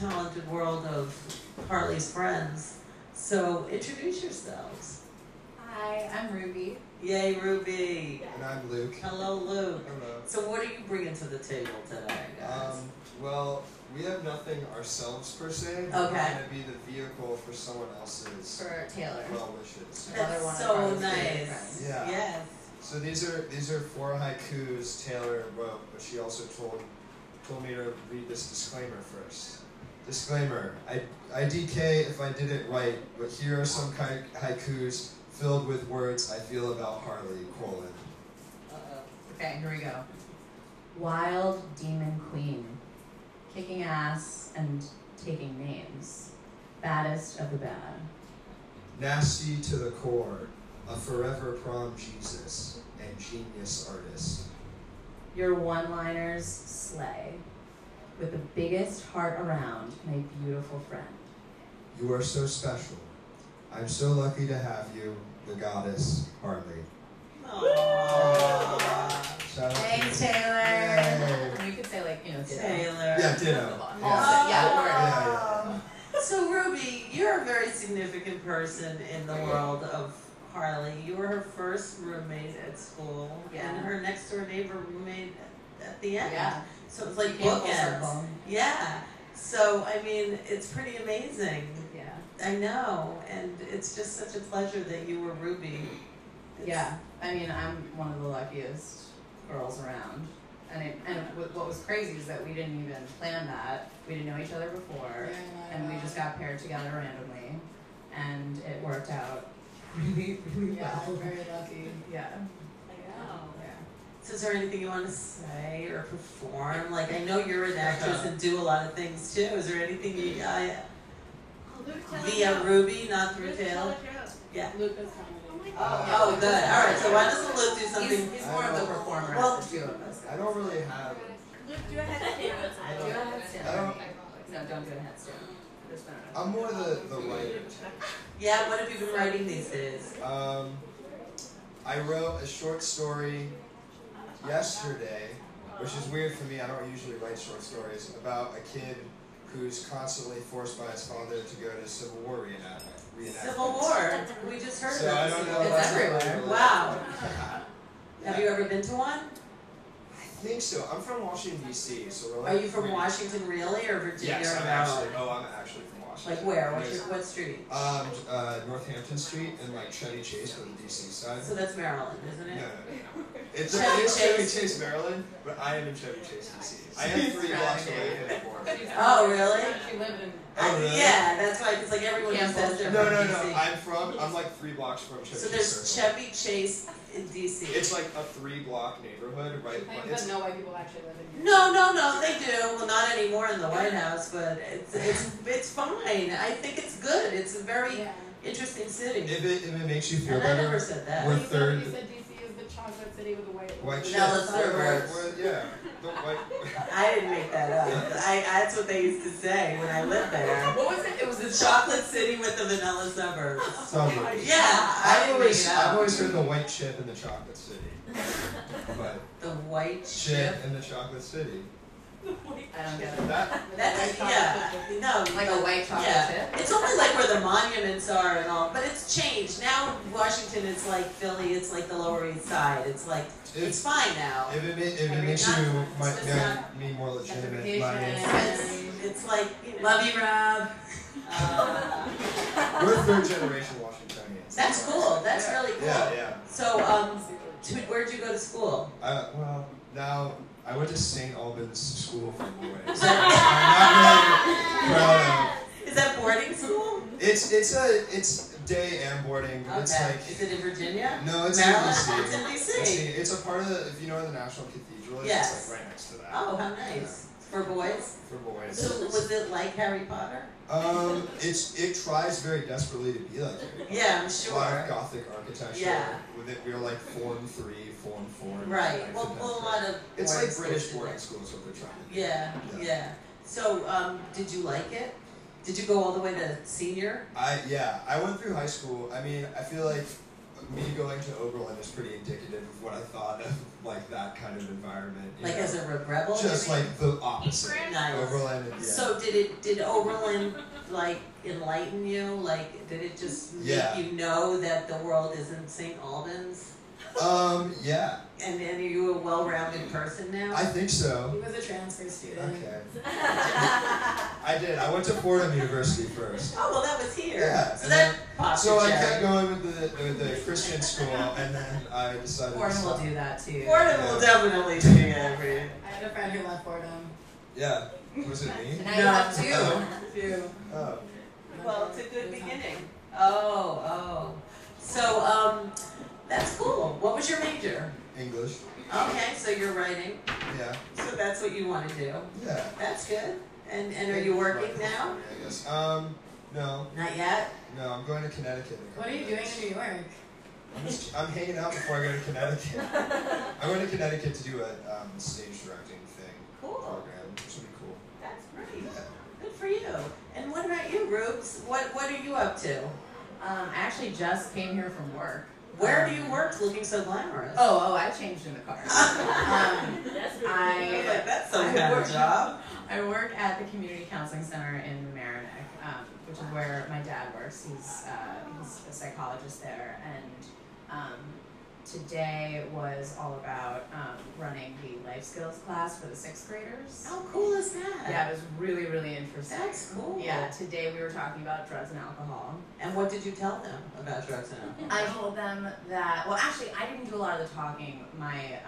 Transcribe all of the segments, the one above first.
talented world of Harlee's friends. So introduce yourselves. Hi, I'm Ruby. Yay, Ruby. And I'm Luke. Hello, Luke. Hello. So what are you bringing to the table today, guys? Well, we have nothing ourselves per se. Okay. We're going to be the vehicle for someone else's For Taylor. well wishes. Another one That's of so Harlee's nice. friends. Yeah. Yes. So these are 4 haikus Taylor wrote, but she also told me to read this disclaimer first. Disclaimer: I DK if I did it right, but here are some haikus filled with words I feel about Harlee: Okay, here we go. Wild demon queen, kicking ass and taking names, baddest of the bad. Nasty to the core, a forever prom Jesus, and genius artist. Your one-liners slay, with the biggest heart around, my beautiful friend. You are so special. I'm so lucky to have you, the goddess Harlee. Aww. Shout out Thanks, to you. Taylor. Yay. You could say ditto. Taylor. Yeah, ditto. Yeah. Yeah. So Ruby, you're a very significant person in the world of Harlee. You were her first roommate at school, and her next door neighbor roommate at the end. Yeah. So it's like Full bookends. circle. Yeah. So I mean, it's pretty amazing. Yeah. I know, and it's just such a pleasure that you were Ruby. Yeah. I mean, I'm one of the luckiest girls around. And what was crazy is that we didn't even plan that. We didn't know each other before, and we just got paired together randomly, and it worked out really, really well. We're very lucky. Yeah. So is there anything you want to say or perform? Like, I know you're an actress and do a lot of things too. Is there anything you via Ruby, not through Taylor? Yeah. Luke is comedy. Oh, good. All right. So why doesn't Luke do something? He's more of the performer Well, of the two of us. I don't really have. Luke, do a headstand. Do a headstand. I don't. No, don't do a headstand. Just no. I'm more the writer. Yeah. What have you been writing these days? I wrote a short story yesterday, which is weird for me. I don't usually write short stories, about a kid who's constantly forced by his father to go to Civil War reenactments. Civil War. We just heard So about I don't Civil know. War. if that's everywhere. really Wow. Yeah. Have you ever been to one? I think so. I'm from Washington D.C., so we're like. Are you from Washington really, or Virginia Yes, or I'm Maryland? actually from Washington. Like where? What street? Northampton Street and like Chevy Chase for the DC side. So that's Maryland, isn't No, it? no. It's Chevy Chevy Chase. Chase, Maryland, but I am in Chevy Chase, DC. I am 3 blocks away from the border. Oh, really? She lived in. Oh, really? Yeah, that's why. It's like everyone just says they're No, from no. DC. I'm like 3 blocks from Chevy So Chase. there's Circle. Chevy Chase in DC. It's like a 3-block neighborhood, right? But no white people actually live in here. No, they do. Well, not anymore in the White House, but it's fine. I think it's good. It's a very interesting city. If it makes you feel And I better, never said that. we're You said third. DC is the chocolate city with the White Vanilla chip. suburbs. Yeah. The white. I didn't make that up. That's what they used to say when I lived there. What was it? It was The chocolate city with the vanilla suburbs. Suburbs. Yeah, I didn't make it I've up. always heard the white chip in the chocolate city. But The white chip chip. in the chocolate city. I don't get it. That's no. Like a white chocolate chip? It's only like where the monuments are and all, but it's changed. Now Washington is like Philly, it's like the Lower East Side. It's like, it's fine now. If it makes not- you it's not- me more legitimate, It's like, you know. Love you, Rob. We're 3rd generation Washingtonians. That's cool. That's really cool. Yeah. So, where'd you go to school? Well, now I went to St. Albans School for Boys. Is I'm not really proud of. Is that boarding school? It's day and boarding, but it's like. Is it in Virginia? No, it's Maryland? in DC. It's in DC. It's a part of the. If you know where the National Cathedral is, Yes. it's like right next to that. Oh, how nice. For boys? For boys. So, was it like Harry Potter? It tries very desperately to be like Harry Potter. Yeah, I'm A lot of sure. Gothic architecture. Yeah. With it, we're like Form 3, Form 4. Right. like Well, a lot of It's boarding like British schools do boarding that. schools, what they're trying to do. Yeah, Yeah. yeah. So, did you like it? Did you go all the way to senior? I went through high school. I mean, I feel like me going to Oberlin is pretty indicative of what I thought of like that kind of environment. Like as a rebel? Just like the opposite. Nice. Oberlin, yeah. So did Oberlin like enlighten you? Like did it just make you know that the world isn't St. Albans? Yeah. And are you a well-rounded person now? I think so. He was a transfer student. Okay. I did. I went to Fordham University first. Oh well, that was here. Yeah. So that popped So your I cherry. kept going with the Christian school, and then I decided. Fordham to will stop. do that too. Fordham will definitely do it for you. I had a friend who left Fordham. Yeah. Was it me? And now you have two. Too. Oh. Well, it's a good beginning. Oh. So that's cool. What was your major? English. Okay, so you're writing. Yeah. So that's what you want to do. Yeah. That's good. And are you working now? I guess. No. Not yet. No, I'm going to Connecticut. in a What are couple you doing days. in New York? I'm hanging out before I go to Connecticut. I went to Connecticut to do a stage directing thing Cool. program, which would be cool. That's great. Yeah. Good for you. And what about you, Rubes? What are you up to? I actually just came here from work. Where do you work looking so glamorous? I changed in the car. I was like, that's some kind of job. I work at the Community Counseling Center in Mamaroneck, which is where my dad works. He's a psychologist there, and today was all about running the life skills class for the 6th graders. How cool is that? Yeah, it was really, really interesting. That's cool. Yeah, today we were talking about drugs and alcohol. And what did you tell them about drugs and alcohol? I told them that, well, actually, I didn't do a lot of the talking. My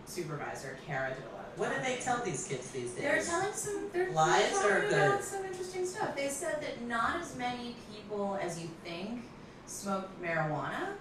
supervisor, Kara, did a lot of the What do talking. they tell these kids these days? They're telling they're Lies talking or about good? some interesting stuff. They said that not as many people as you think smoked marijuana.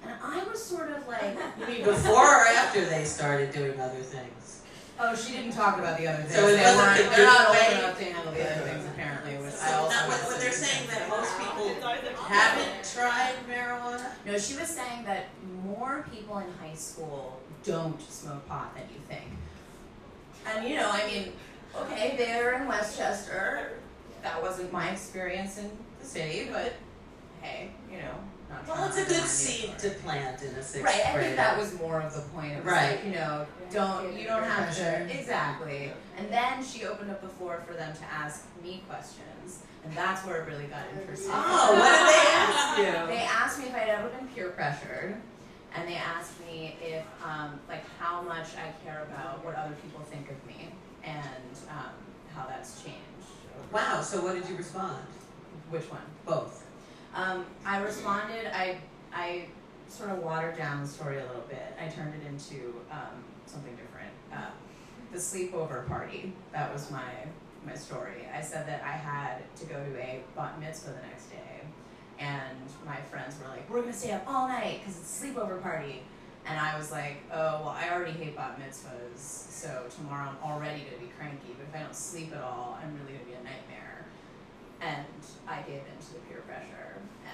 And I was sort of like... You mean before or after they started doing other things? Oh, she didn't talk about the other things. So it wasn't the they're not good old way? enough to handle the other things, apparently. Which I So also not what they're saying that most people haven't tried marijuana? No, she was saying that more people in high school don't smoke pot than you think. And I mean, okay, they're in Westchester. That wasn't my experience in the city, but hey, not Well, trying it's a to good remind seed you to plant in a 6th Right, I grader. think that was more of the point. It was Right. like, you don't have to, exactly. And then she opened up the floor for them to ask me questions, and that's where it really got interesting. Oh, what did they ask you? They asked me if I'd ever been peer pressured, and they asked me if, how much I care about what other people think of me, and how that's changed. Wow, so what did you respond? Which one? Both. I responded, I sort of watered down the story a little bit. I turned it into something different. The sleepover party, that was my story. I said that I had to go to a bat mitzvah the next day, and my friends were like, we're gonna stay up all night because it's a sleepover party. And I was like, oh, well, I already hate bat mitzvahs, so tomorrow I'm already gonna be cranky, but if I don't sleep at all, I'm really gonna be a nightmare. And I gave in to the peer pressure, and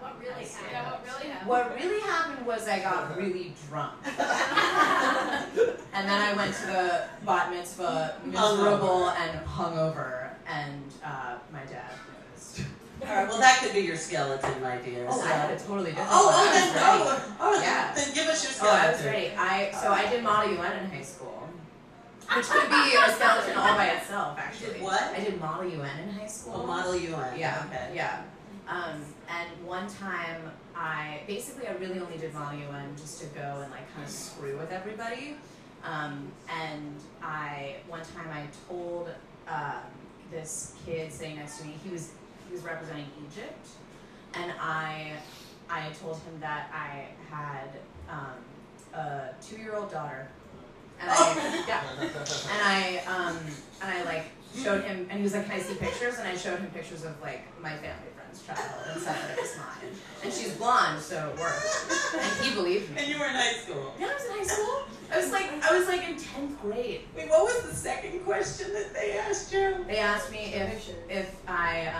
What really I stayed happened? up. What really happened? What really happened was I got really drunk. And then I went to the bat mitzvah miserable and hungover, and my dad noticed. All right, well, that could be your skeleton, my dear. Oh, so. I had a totally different Oh, one. I was ready. yeah. Yeah. Then give us your Oh, skeleton. I was ready. So I did Model UN in high school, which could be a skeleton all by itself, actually. You did what? I did Model UN in high school. Oh, Model UN. Yeah, Okay. yeah. And one time, I really only did Model UN just to go and kind of screw with everybody. And one time I told this kid sitting next to me, he was representing Egypt, and I told him that I had a 2-year-old daughter, and I showed him, and he was like, "Can I see pictures?" And I showed him pictures of my family friend's child, and said that it was mine. And she's blonde, so it worked. And he believed me. And you were in high school. Yeah, I was in high school. I was in 10th grade. Wait, what was the second question that they asked you? They asked me if I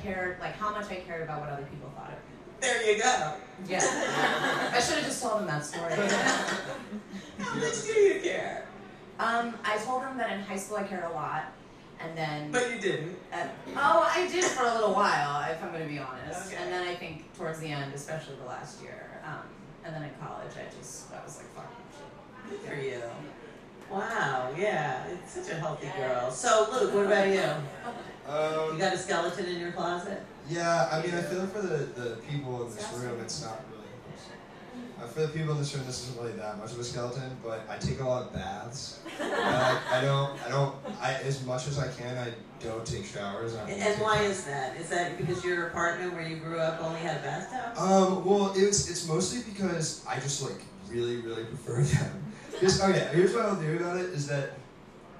cared, how much I cared about what other people thought of me. There you go. Yeah. I should have just told them that story. How much do you care? I told them that in high school I cared a lot, And then. But you didn't. I did for a little while, if I'm going to be honest. Okay. And then I think towards the end, especially the last year, and then in college, I was like, fuck shit. Good for you. Wow, yeah, it's such a healthy girl. So, Luke, what about you? You got a skeleton in your closet? Yeah, I mean, I feel for the people in this room, it's not really. For the people in this room, this isn't really that much of a skeleton, but I take a lot of baths. I as much as I can, I don't take showers. And why is that? Is that because your apartment where you grew up only had a bathtub? Well, it's mostly because I just like really, really prefer them. Here's what I'll do about it is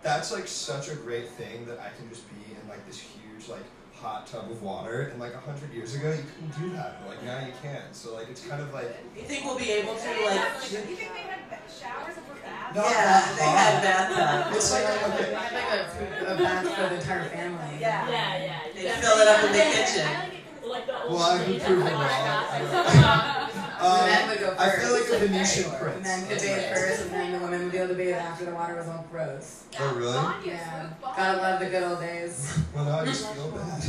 that's like such a great thing that I can just be in like this huge like hot tub of water, and like 100 years ago you couldn't do that, but like now you can. So like it's kind of like. You think we'll be able to like? You think they had showers and baths? Yeah, they had bathtubs. It's like They okay. had like a bath for the entire family. Yeah. They fill it up in the kitchen. Well, I would prove it The men would go first. I feel like a Venetian The prince. men could bathe first, and then the women would be able to bathe after the water was all gross. Oh really? Yeah. Gotta love the good old days. Well, now I just feel bad.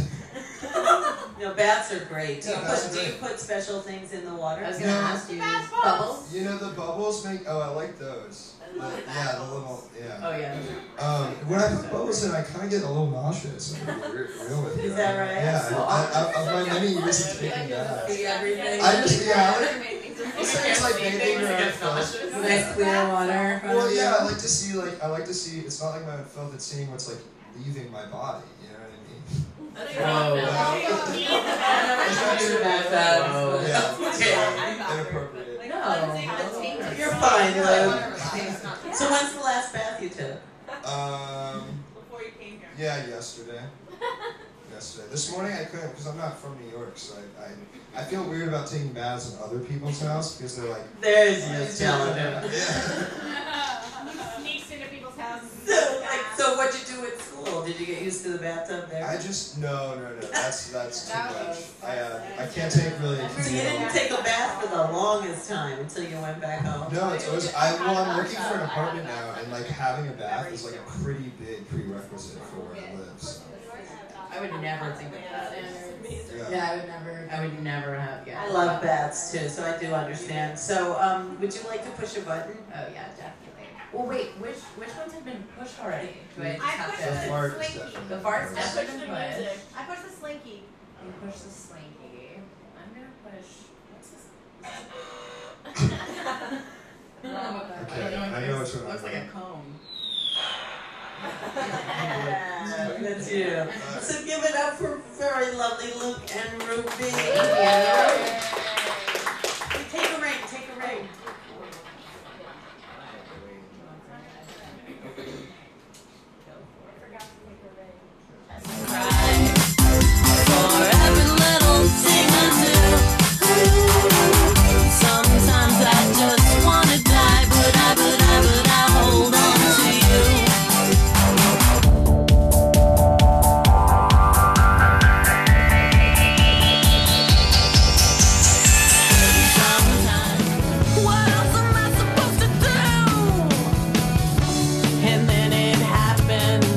No, baths are great. Do you Yeah, put special things in the water? I was going to ask you, bubbles? You know the bubbles make. Oh, I like those. The little. Yeah. Oh, yeah. When I put bubbles in, I kind of get a little nauseous. I'm gonna be real with you. Is that right? Yeah. Of my many years of taking baths. See everything. I it's like bathing around filth. Nice clear water. Well, yeah, I like to see. It's not like my own filth. It's seeing what's like leaving my body. You know what I mean? Whoa. Yeah. Inappropriate. No. You're fine, Luke. So when's the last bath you took? Before you came here. Yeah, yesterday. This morning I couldn't because I'm not from New York, so I feel weird about taking baths in other people's house because they're like. There's your skeleton. Yeah. Sneaks into people's houses. So what'd you do at school? Did you get used to the bathtub there? I just no. That's too much. I can't take really. So you didn't take a bath for the longest time until you went back home? No, I'm looking for an apartment now, and like having a bath is like a pretty big prerequisite for where I live. So. I would never think of that. Yeah, I would never have, I love baths too, so I do understand. So, would you like to push a button? Oh yeah, definitely. Well, wait, which ones have been pushed already? Do I just I have pushed to? The fart is Slinky. definitely. The fart's I definitely pushed the been pushed. music. I pushed the slinky. You push the slinky. I'm gonna push. What's this? Okay, I know which one. Looks like a comb. That's you. So give it up for very lovely Luke and Ruby. Thank you.